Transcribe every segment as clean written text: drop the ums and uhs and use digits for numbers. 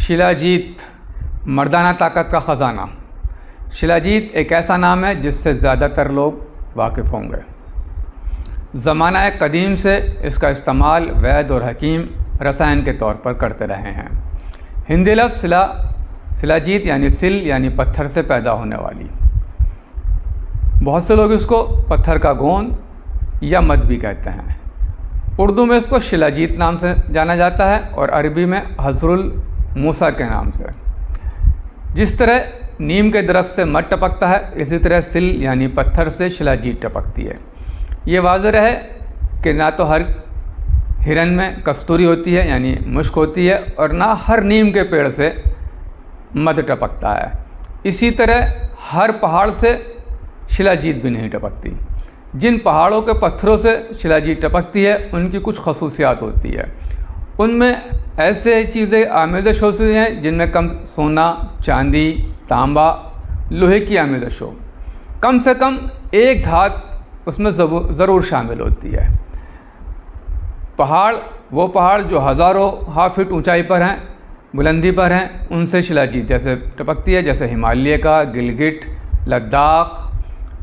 शिलाजीत मर्दाना ताकत का ख़जाना। शिलाजीत एक ऐसा नाम है जिससे ज़्यादातर लोग वाकिफ़ होंगे। ज़माना कदीम से इसका इस्तेमाल वैद और हकीम रसायन के तौर पर करते रहे हैं। हिंदी लफ्ज़ शिलाजीत यानी सिल यानी पत्थर से पैदा होने वाली। बहुत से लोग इसको पत्थर का गोंद या मद भी कहते हैं। उर्दू में इसको शिलाजीत नाम से जाना जाता है और अरबी में हज़रुल मूसा के नाम से। जिस तरह नीम के दरख्त से मड टपकता है, इसी तरह सिल यानी पत्थर से शिलाजीत टपकती है। ये वाज़ेह है कि ना तो हर हिरन में कस्तूरी होती है यानी मुश्क होती है, और ना हर नीम के पेड़ से मद टपकता है। इसी तरह हर पहाड़ से शिलाजीत भी नहीं टपकती। जिन पहाड़ों के पत्थरों से शिलाजीत टपकती है उनकी कुछ खसूसियात होती है। उनमें ऐसे चीज़ें आमेज़श होती हैं जिनमें कम सोना, चांदी, तांबा, लोहे की आमेज़श हो। कम से कम एक धात उसमें ज़रूर शामिल होती है। वो पहाड़ जो हज़ारों फीट ऊंचाई पर हैं, बुलंदी पर हैं, उनसे शिलाजीत जैसे टपकती है, जैसे हिमालय का, गिलगिट, लद्दाख,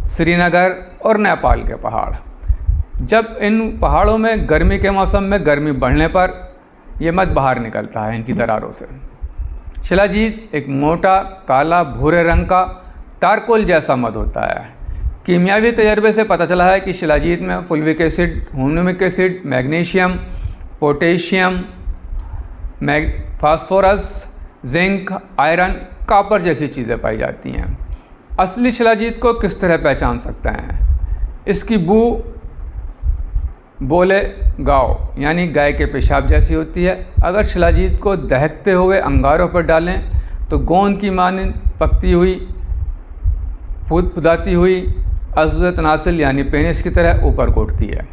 श्रीनगर और नेपाल के पहाड़। जब इन पहाड़ों में गर्मी के मौसम में गर्मी बढ़ने पर ये मद बाहर निकलता है इनकी दरारों से। शिलाजीत एक मोटा काला भूरे रंग का तारकोल जैसा मद होता है। कीमियावी तजर्बे से पता चला है कि शिलाजीत में fulvic acid, humic acid, magnesium, potassium, phosphorus, zinc, iron, copper जैसी चीज़ें पाई जाती हैं। असली शिलाजीत को किस तरह पहचान सकते हैं? इसकी बू बोले गाओ यानी गाय के पेशाब जैसी होती है। अगर शिलाजीत को दहकते हुए अंगारों पर डालें तो गोंद की मानिंद पकती हुई, फुदाती हुई अज़्व तनासिल यानी पेनिस की तरह ऊपर को उठती है।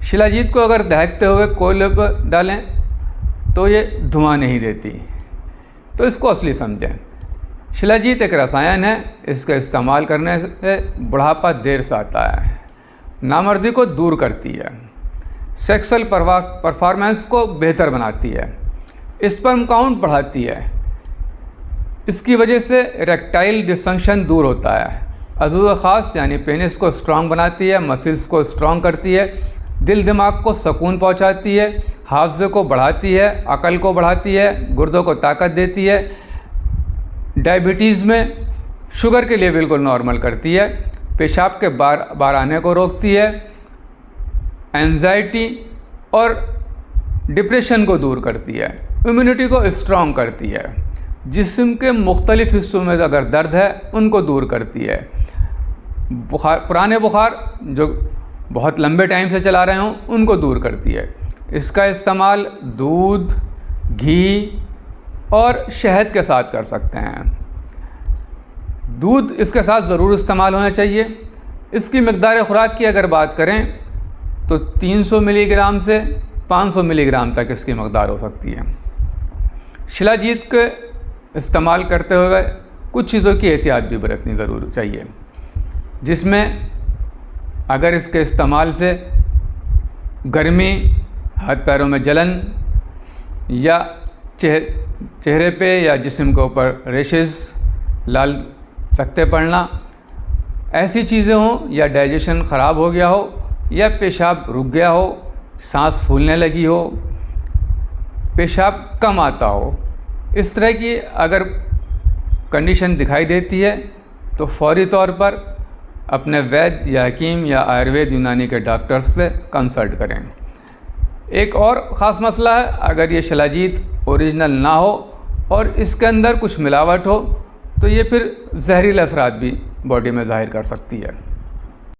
शिलाजीत को अगर दहकते हुए कोयले पर डालें तो ये धुआं नहीं देती। तो इसको असली समझें। शिलाजीत एक रसायन है। इसका इस्तेमाल करने से बुढ़ापा देर से आता है, नामर्दी को दूर करती है, सेक्सुअल परफॉर्मेंस को बेहतर बनाती है, स्पर्म काउंट बढ़ाती है। इसकी वजह से इरेक्टाइल डिसफंक्शन दूर होता है। अज़्व ख़ास यानी पेनिस को स्ट्रॉन्ग बनाती है, मसल्स को स्ट्रॉन्ग करती है, दिल दिमाग को सुकून पहुंचाती है, हाफ़्ज़े को बढ़ाती है, अकल को बढ़ाती है, गुर्दों को ताकत देती है, डायबिटीज़ में शुगर के लेवल को नॉर्मल करती है, पेशाब के बार आने को रोकती है, एंजाइटी और डिप्रेशन को दूर करती है, इम्यूनिटी को स्ट्रॉन्ग करती है, जिस्म के मुख्तलिफ़ हिस्सों में अगर दर्द है उनको दूर करती है, पुराने बुखार जो बहुत लंबे टाइम से चला रहे हों उनको दूर करती है। इसका इस्तेमाल दूध, घी और शहद के साथ कर सकते हैं। दूध इसके साथ ज़रूर इस्तेमाल होना चाहिए। इसकी मकदार खुराक की अगर बात करें तो 300 मिलीग्राम से 500 मिलीग्राम तक इसकी मकदार हो सकती है। शिलाजीत के इस्तेमाल करते हुए कुछ चीज़ों की एहतियात भी बरतनी ज़रूर चाहिए, जिसमें अगर इसके इस्तेमाल से गर्मी, हाथ पैरों में जलन या चेहरे पे या जिस्म के ऊपर रेशेस, लाल चकत्ते पड़ना, ऐसी चीज़ें हों, या डाइजेशन ख़राब हो गया हो, या पेशाब रुक गया हो, सांस फूलने लगी हो, पेशाब कम आता हो, इस तरह की अगर कंडीशन दिखाई देती है तो फौरी तौर पर अपने वैद्य या हकीम या आयुर्वेद यूनानी के डॉक्टर्स से कंसल्ट करें। एक और ख़ास मसला है, अगर ये शिलाजीत ओरिजिनल ना हो और इसके अंदर कुछ मिलावट हो तो ये फिर जहरीले असरात भी बॉडी में ज़ाहिर कर सकती है।